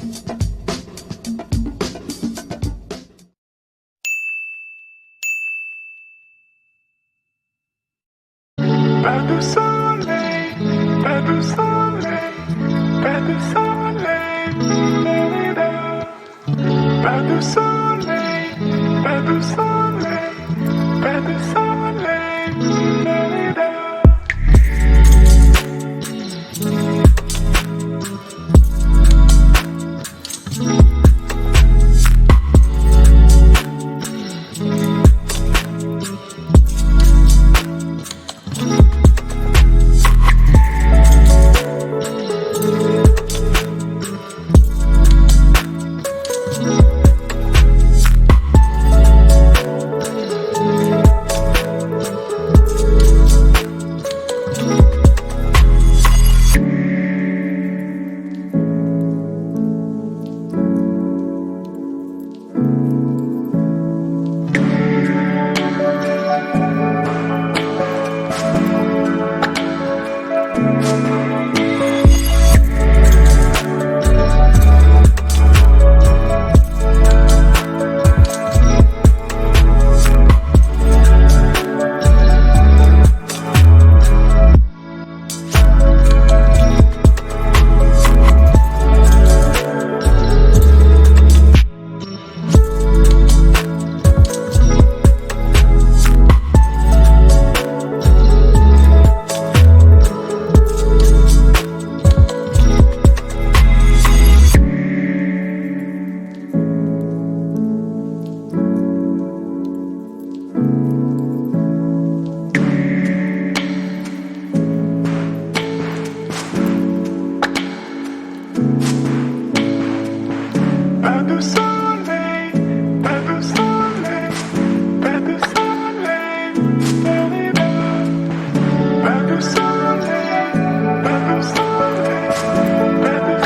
Pas de soleil, pas de soleil, pas de soleil, pas de soleil, pas de soleil, pas de soleil. Pas de soleil, pas de soleil, pas de soleil, pas de soleil, pas de soleil, pas de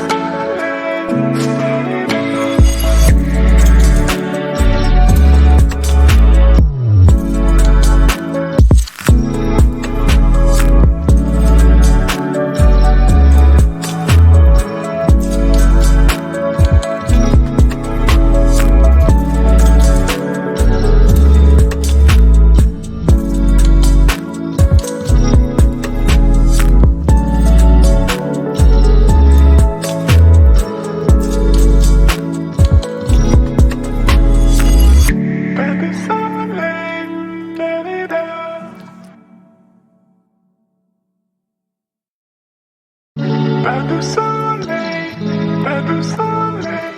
Pas de soleil, pas de soleil,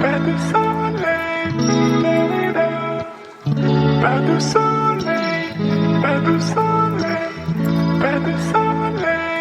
pas de soleil, pas de soleil, pas de soleil, pas de soleil.